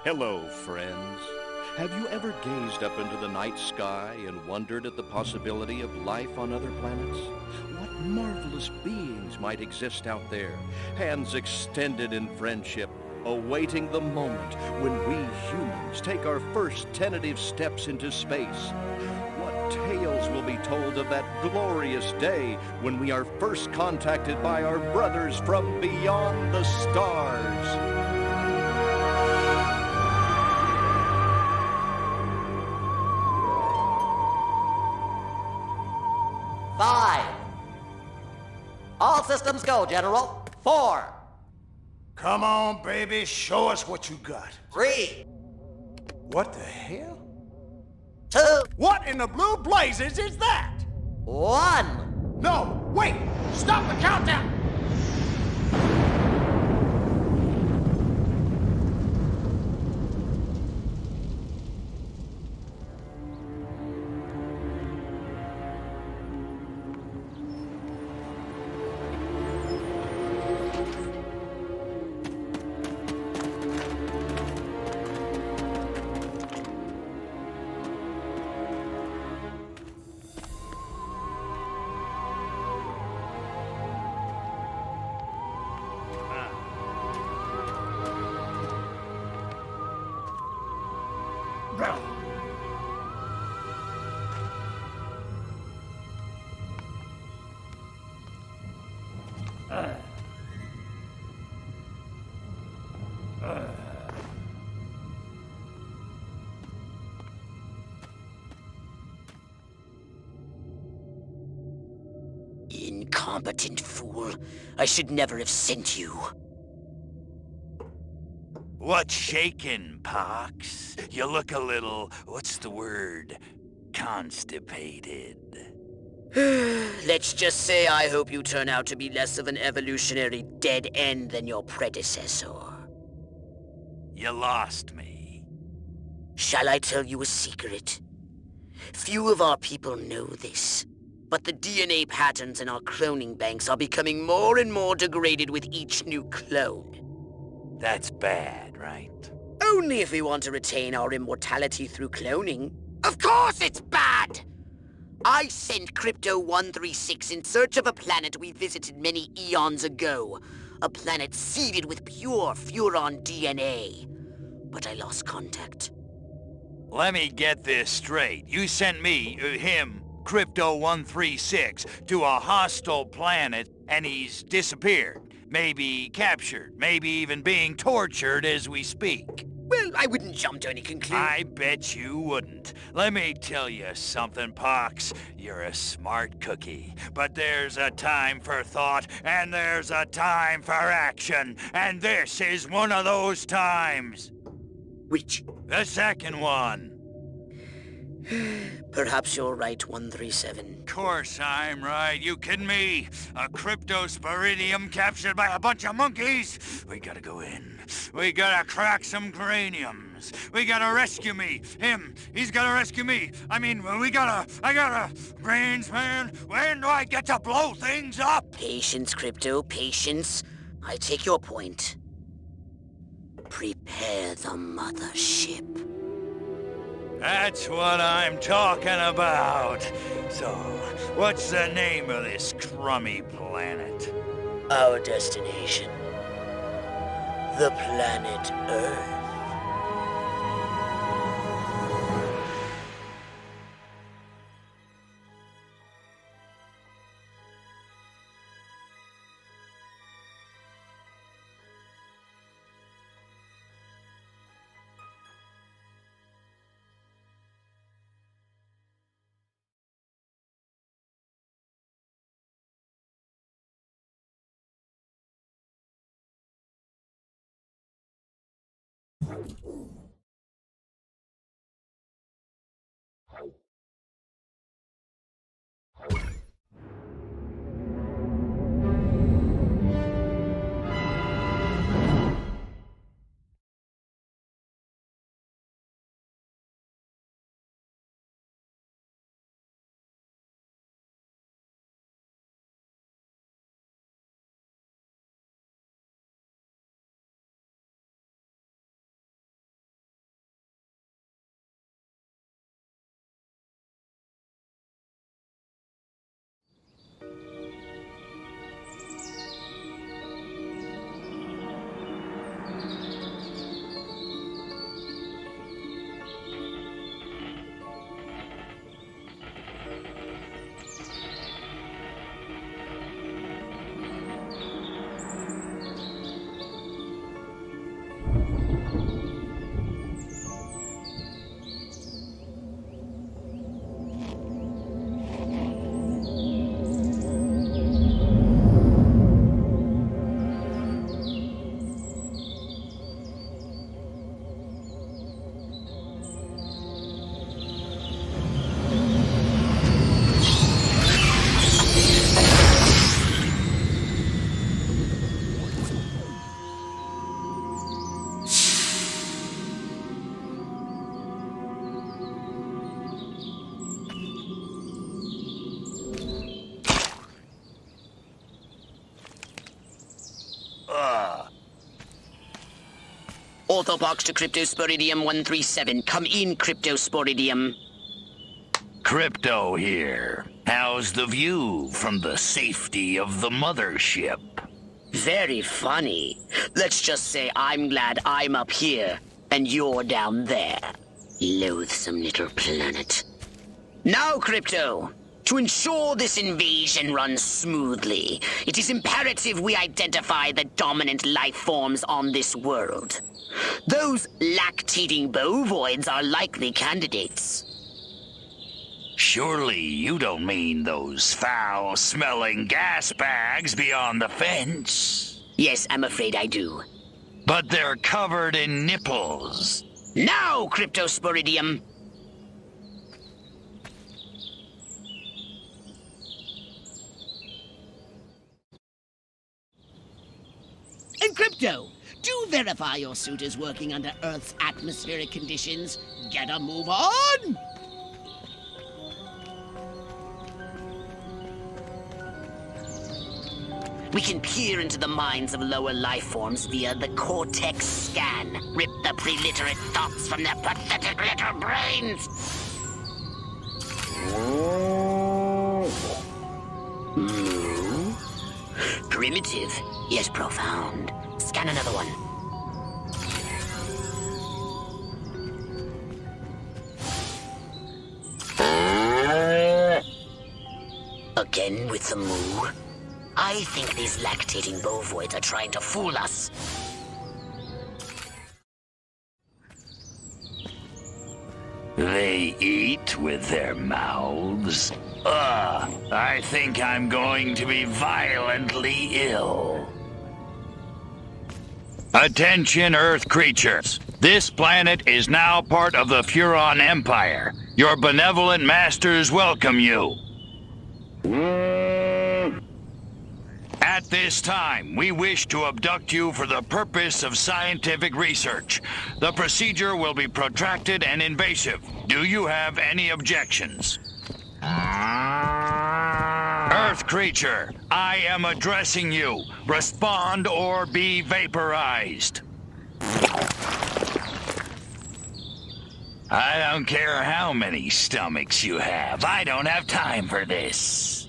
Hello, friends. Have you ever gazed up into the night sky and wondered at the possibility of life on other planets? What marvelous beings might exist out there, hands extended in friendship, awaiting the moment when we humans take our first tentative steps into space? What tales will be told of that glorious day when we are first contacted by our brothers from beyond the stars? 5. All systems go, General. 4. Come on, baby, show us what you got. 3. What the hell? 2. What in the blue blazes is that? 1. No, wait! Stop the countdown! Incompetent fool. I should never have sent you. What's shaking, Pox? You look a little, what's the word? Constipated. Let's just say I hope you turn out to be less of an evolutionary dead end than your predecessor. You lost me. Shall I tell you a secret? Few of our people know this, but the DNA patterns in our cloning banks are becoming more and more degraded with each new clone. That's bad, right? Only if we want to retain our immortality through cloning. Of course it's bad! I sent Crypto-136 in search of a planet we visited many eons ago. A planet seeded with pure Furon DNA. But I lost contact. Let me get this straight. You sent me, him, Crypto-136, to a hostile planet, and he's disappeared. Maybe captured, maybe even being tortured as we speak. Well, I wouldn't jump to any conclusion. I bet you wouldn't. Let me tell you something, Pox. You're a smart cookie. But there's a time for thought, and there's a time for action. And this is one of those times. Which? The second one. Perhaps you're right, 137. Course I'm right. You kidding me? A cryptosporidium captured by a bunch of monkeys? We gotta go in. We gotta crack some craniums. We gotta rescue me. Him, he's gotta rescue me. I gotta... Brains, man, when do I get to blow things up? Patience, Crypto, patience. I take your point. Prepare the mothership. That's what I'm talking about. So, what's the name of this crummy planet? Our destination. The planet Earth. Orthobox to Cryptosporidium 137. Come in, Cryptosporidium. Crypto here. How's the view from the safety of the mothership? Very funny. Let's just say I'm glad I'm up here and you're down there. Loathsome little planet. Now, Crypto, to ensure this invasion runs smoothly, it is imperative we identify the dominant life forms on this world. Those lactating bovoids are likely candidates. Surely you don't mean those foul-smelling gas bags beyond the fence? Yes, I'm afraid I do. But they're covered in nipples. Now, Cryptosporidium! And Crypto, do verify your suit is working under Earth's atmospheric conditions. Get a move on! We can peer into the minds of lower life forms via the cortex scan. Rip the preliterate thoughts from their pathetic little brains. Primitive, yet profound. Scan another one. Again with the moo. I think these lactating bovoids are trying to fool us. They eat with their mouths? I think I'm going to be violently ill. Attention, Earth creatures. This planet is now part of the Furon Empire. Your benevolent masters welcome you. At this time, we wish to abduct you for the purpose of scientific research. The procedure will be protracted and invasive. Do you have any objections? Earth creature, I am addressing you. Respond or be vaporized. I don't care how many stomachs you have. I don't have time for this.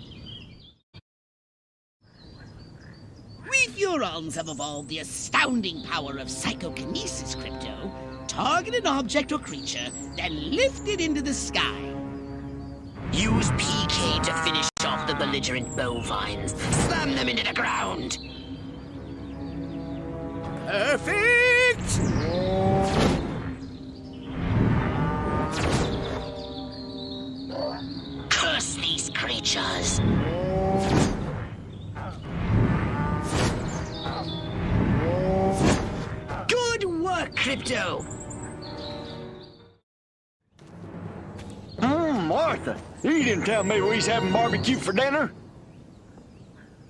We Furons have evolved the astounding power of psychokinesis, Crypto. Target an object or creature, then lift it into the sky. Use PK to finish off the belligerent bovines. Slam them into the ground. Perfect! Curse these creatures. Good work, Crypto! Martha, you didn't tell me we was having barbecue for dinner.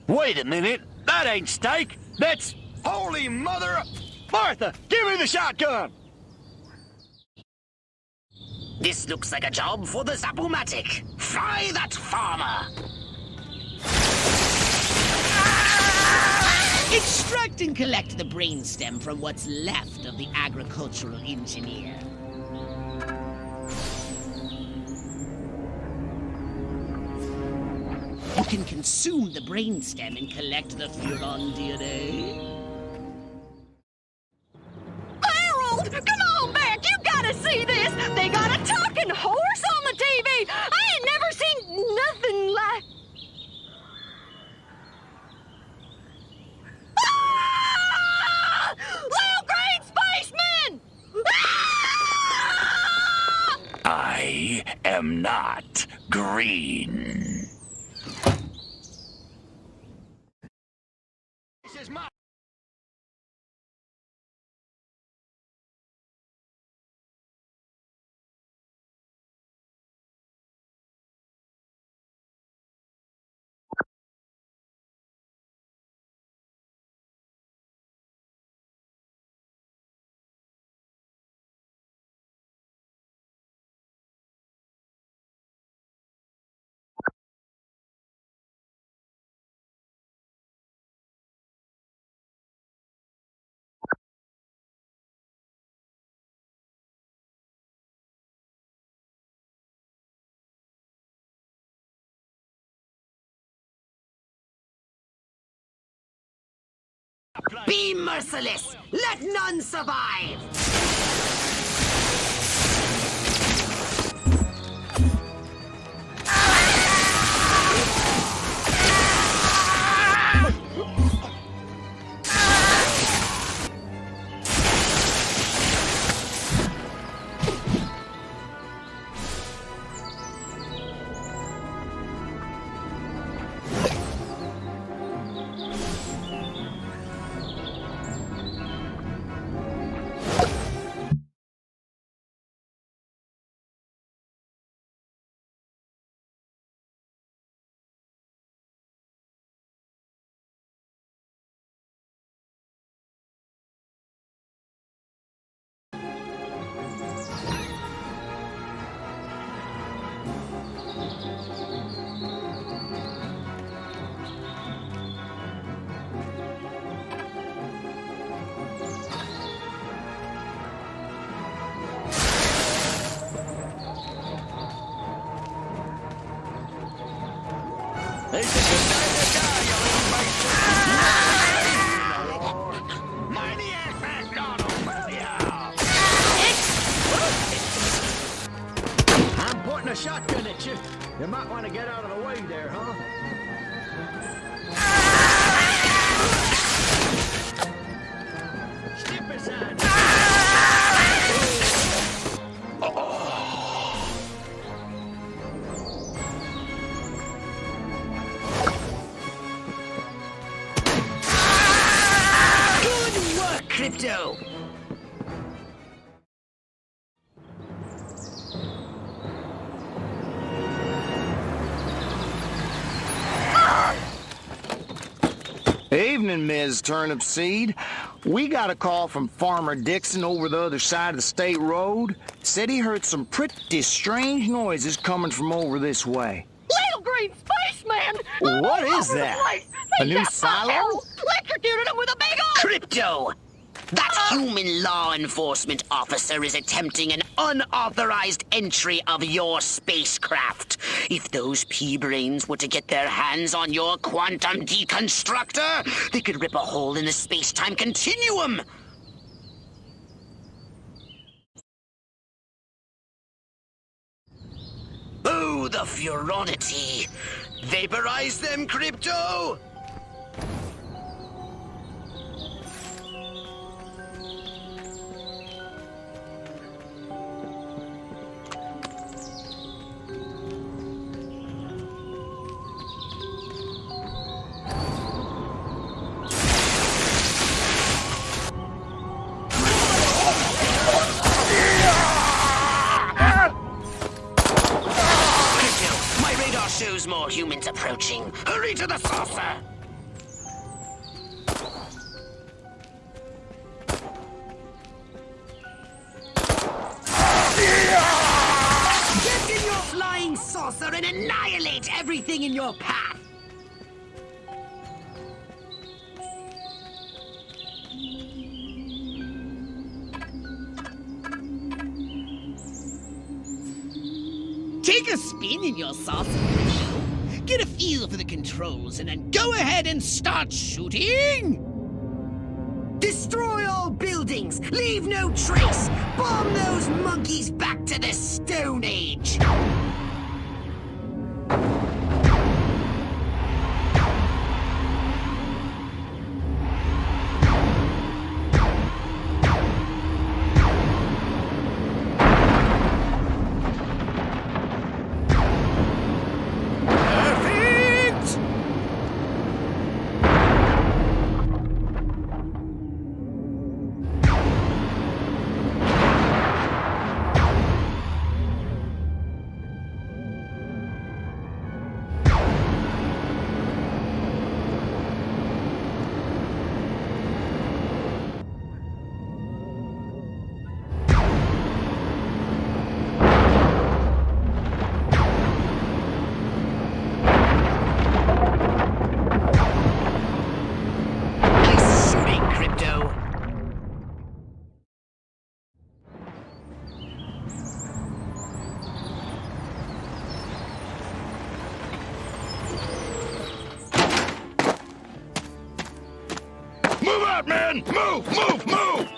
Wait a minute, that ain't steak. That's holy mother of... Martha, give me the shotgun! This looks like a job for the Zapomatic. Fry that farmer! Extract and collect the brainstem from what's left of the agricultural engineer. You can consume the brainstem and collect the Furon DNA. Harold, come on back! You gotta see this! They got a talking horse on the TV! I ain't never seen nothing like... Ah! Little green spaceman! Ah! I am not green. This is my... Be merciless! Let none survive! This is the day to die, you little bastard! Maniac McDonald, will ya? I'm pointing a shotgun at you. You might want to get out of the way there, huh? Step aside. Crypto! Evening, Ms. Turnip Seed. We got a call from Farmer Dixon over the other side of the state road. Said he heard some pretty strange noises coming from over this way. Little green spaceman! What is that? A new silo? Electrocuted him with a big old... Crypto! That human law enforcement officer is attempting an unauthorized entry of your spacecraft. If those pea-brains were to get their hands on your quantum deconstructor, they could rip a hole in the space-time continuum. Oh, the furonity! Vaporize them, Crypto! There's more humans approaching. Hurry to the saucer! Get in your flying saucer and annihilate everything in your path! Take a spin in your saucer, Crypto. Get a feel for the controls and then go ahead and start shooting! Destroy all buildings! Leave no trace! Bomb those monkeys back to the Stone Age! Man! Move! Move! Move!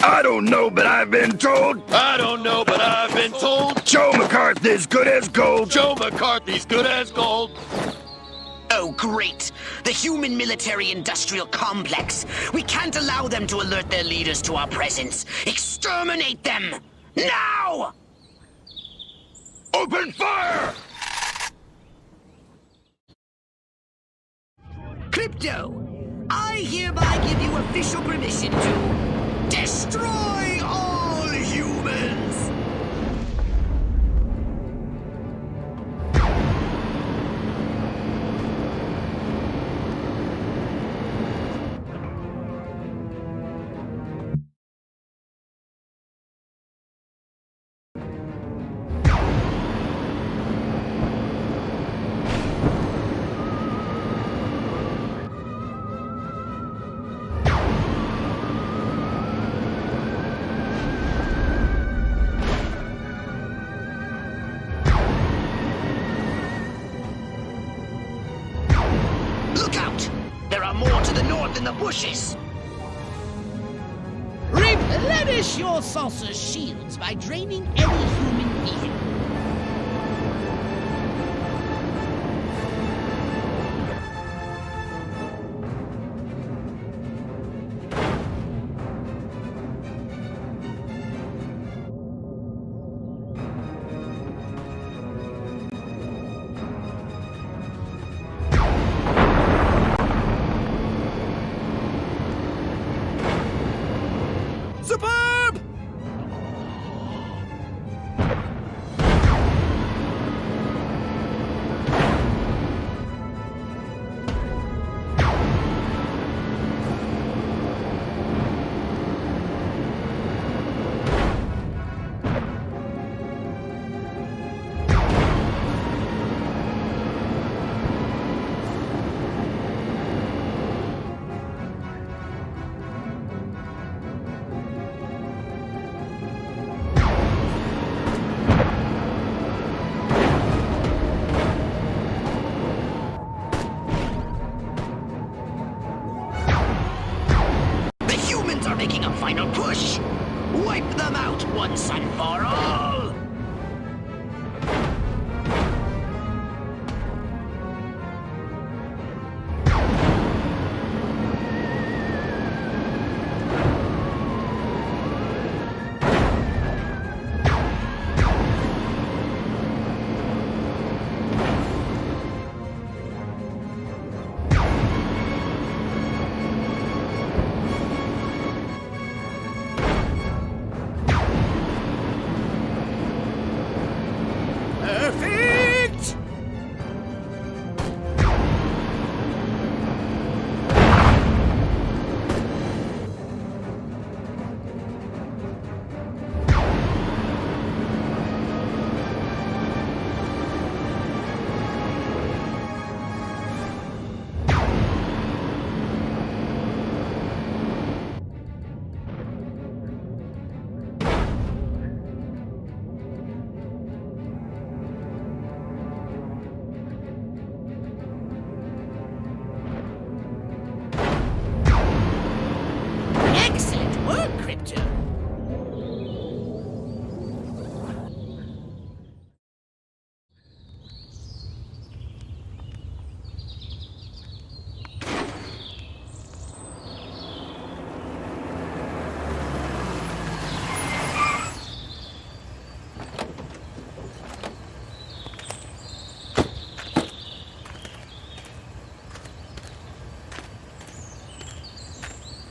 I don't know, but I've been told. I don't know, but I've been told. Joe McCarthy's good as gold. Joe McCarthy's good as gold. Oh, great! The human military-industrial complex. We can't allow them to alert their leaders to our presence. Exterminate them! Now! Open fire! Crypto, I hereby give you official permission to destroy all humans! In the bushes. Replenish your saucer's shields by draining any human vehicle. Superb! Final push! Wipe them out once and for all!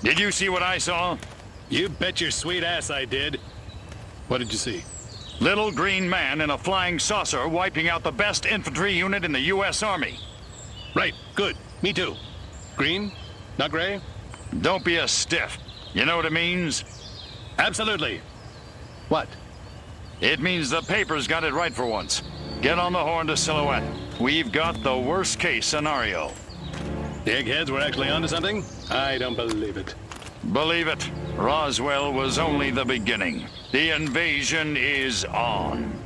Did you see what I saw? You bet your sweet ass I did. What did you see? Little green man in a flying saucer wiping out the best infantry unit in the U.S. Army. Right, good. Me too. Green? Not gray? Don't be a stiff. You know what it means? Absolutely. What? It means the paper's got it right for once. Get on the horn to Silhouette. We've got the worst case scenario. The eggheads were actually onto something? I don't believe it. Believe it, Roswell was only the beginning. The invasion is on.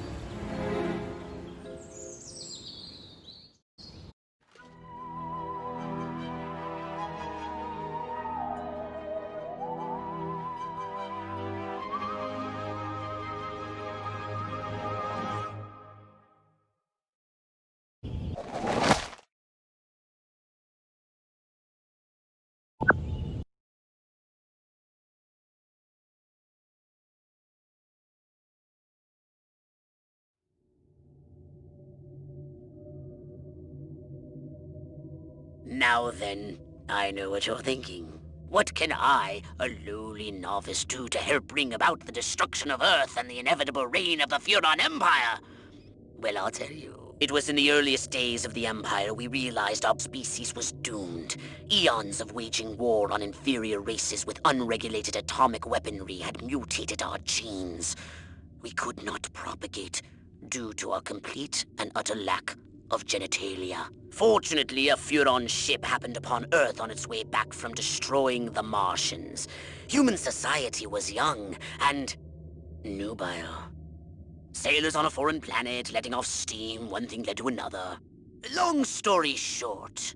Now then, I know what you're thinking. What can I, a lowly novice, do to help bring about the destruction of Earth and the inevitable reign of the Furon Empire? Well, I'll tell you. It was in the earliest days of the Empire we realized our species was doomed. Eons of waging war on inferior races with unregulated atomic weaponry had mutated our genes. We could not propagate due to our complete and utter lack of genitalia. Fortunately, a Furon ship happened upon Earth on its way back from destroying the Martians. Human society was young and nubile. Sailors on a foreign planet, letting off steam, one thing led to another. Long story short,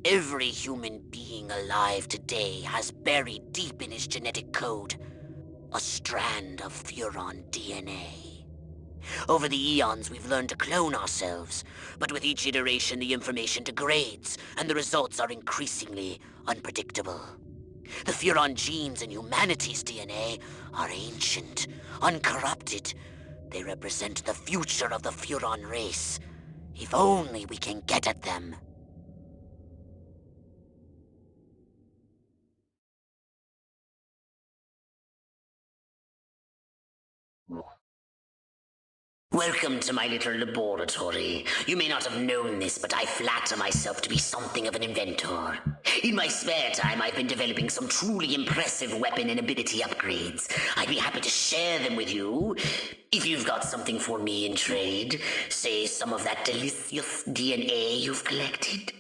every human being alive today has buried deep in his genetic code a strand of Furon DNA. Over the eons, we've learned to clone ourselves, but with each iteration, the information degrades, and the results are increasingly unpredictable. The Furon genes in humanity's DNA are ancient, uncorrupted. They represent the future of the Furon race. If only we can get at them. Welcome to my little laboratory. You may not have known this, but I flatter myself to be something of an inventor. In my spare time, I've been developing some truly impressive weapon and ability upgrades. I'd be happy to share them with you, if you've got something for me in trade. Say some of that delicious DNA you've collected.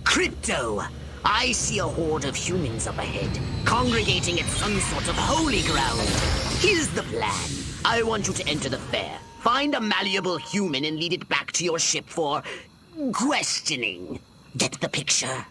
Crypto! I see a horde of humans up ahead, congregating at some sort of holy ground. Here's the plan. I want you to enter the fair, find a malleable human and lead it back to your ship for questioning. Get the picture?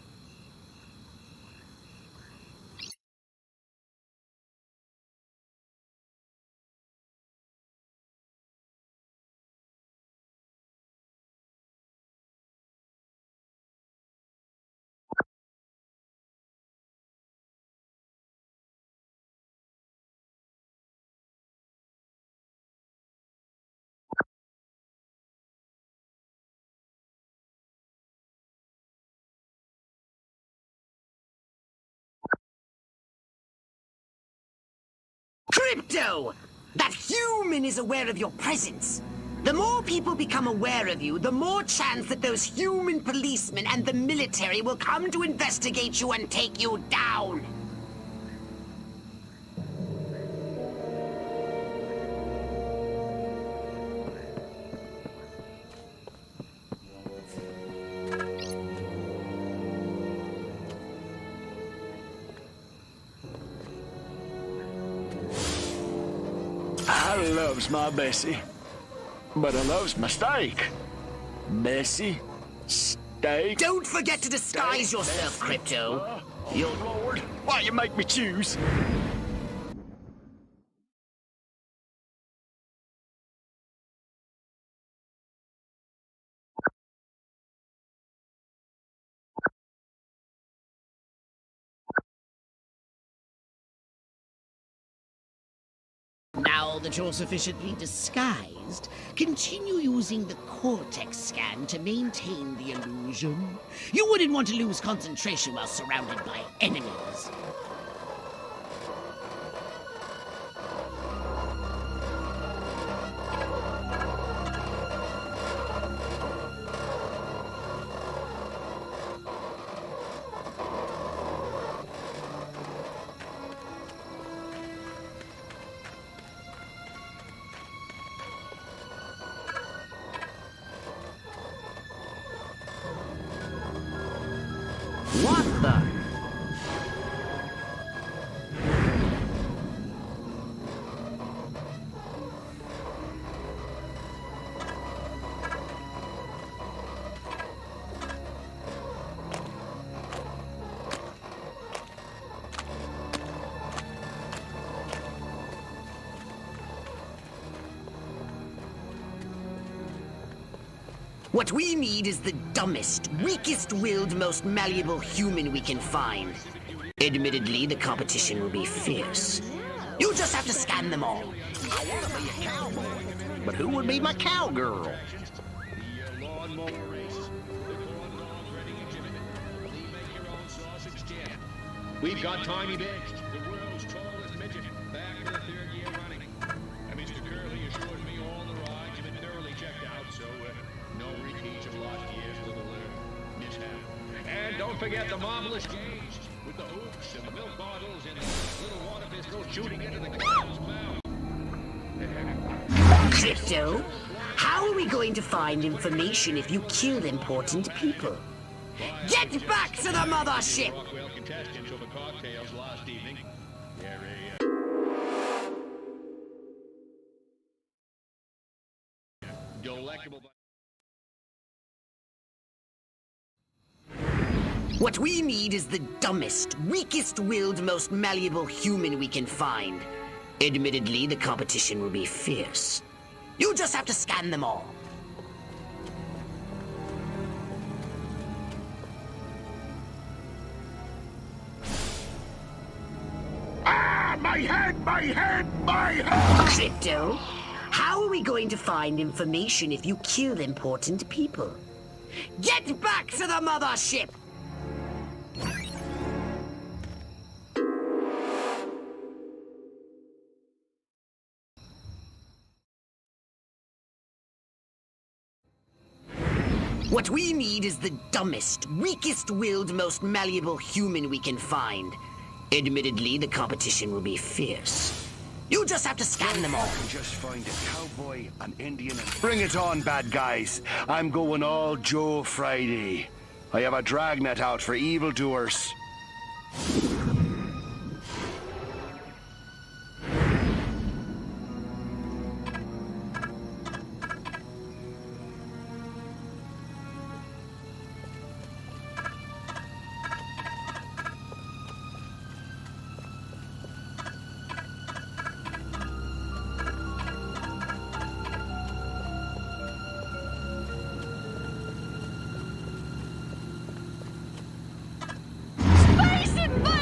Crypto! That human is aware of your presence. The more people become aware of you, the more chance that those human policemen and the military will come to investigate you and take you down. I loves my Bessie, but I loves my steak. Bessie, steak. Don't forget to disguise yourself, Crypto. You'll... Lord, why you make me choose? Now that you're sufficiently disguised, continue using the cortex scan to maintain the illusion. You wouldn't want to lose concentration while surrounded by enemies. What the? What we need is the dumbest, weakest-willed, most malleable human we can find. Admittedly, the competition will be fierce. You just have to scan them all. I want to be a cowboy, but who would be my cowgirl? We've got Tiny Biggs, the world's tallest midget, back for the third year running. And Mr. Curley assured me all the rides have been thoroughly checked out, so no repeats of last year's little mishap. And don't forget the marvelous gauge with the hoops and the milk bottles and the little water pistol shooting into the cow's mouth. Crypto, how are we going to find information if you kill important people? Get back to the mothership! Rockwell contestants over cocktails last evening. Delectable. What we need is the dumbest, weakest-willed, most malleable human we can find. Admittedly, the competition will be fierce. You just have to scan them all. Ah, my head, my head, my head! Crypto, how are we going to find information if you kill important people? Get back to the mothership! What we need is the dumbest, weakest-willed, most malleable human we can find. Admittedly, the competition will be fierce. You just have to scan them all. I can just find a cowboy, an Indian, and... Bring it on, bad guys. I'm going all Joe Friday. I have a dragnet out for evildoers. Space invasion!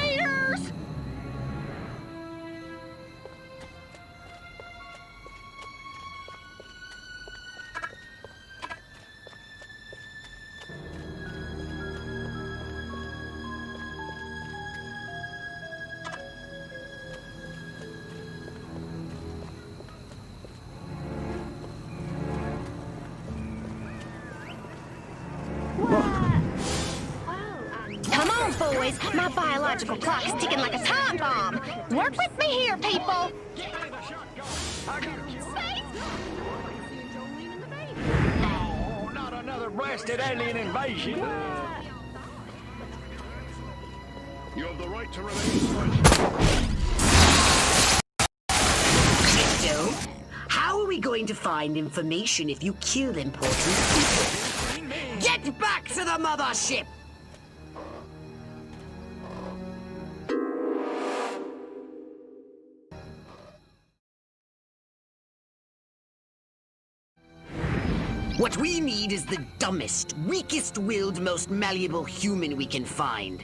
boys. My biological clock is ticking like a time bomb. Work with me here, people. Oh, not another blasted alien invasion. You have the right to remain Crypto, how are we going to find information if you kill important people? Get back to the mothership! What we need is the dumbest, weakest-willed, most malleable human we can find.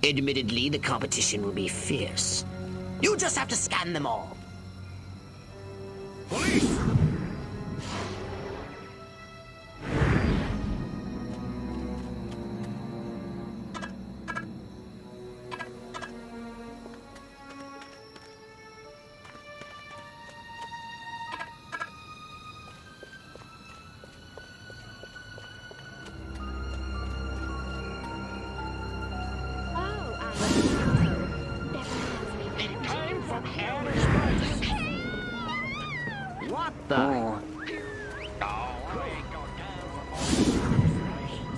Admittedly, the competition will be fierce. You just have to scan them all. police! It came from outer space. What the? Oh, I ain't got time for all this information.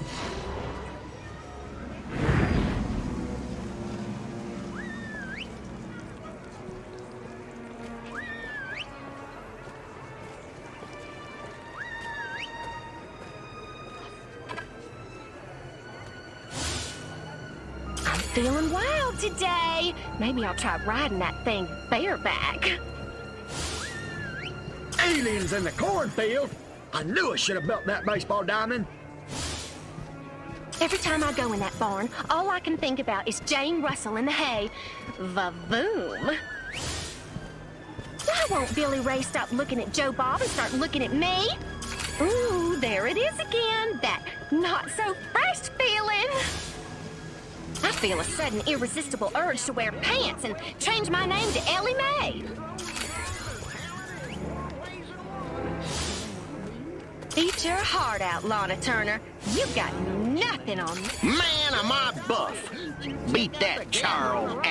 I'm feeling wild today. Maybe I'll try riding that thing bareback. Aliens in the cornfield? I knew I should have built that baseball diamond. Every time I go in that barn, all I can think about is Jane Russell in the hay. Va-voom. Why won't Billy Ray stop looking at Joe Bob and start looking at me? Ooh, there it is again. That not-so-fresh feeling. I feel a sudden irresistible urge to wear pants and change my name to Ellie Mae. Eat your heart out, Lana Turner. You got nothing on me. Man, am I buff. Beat that Charles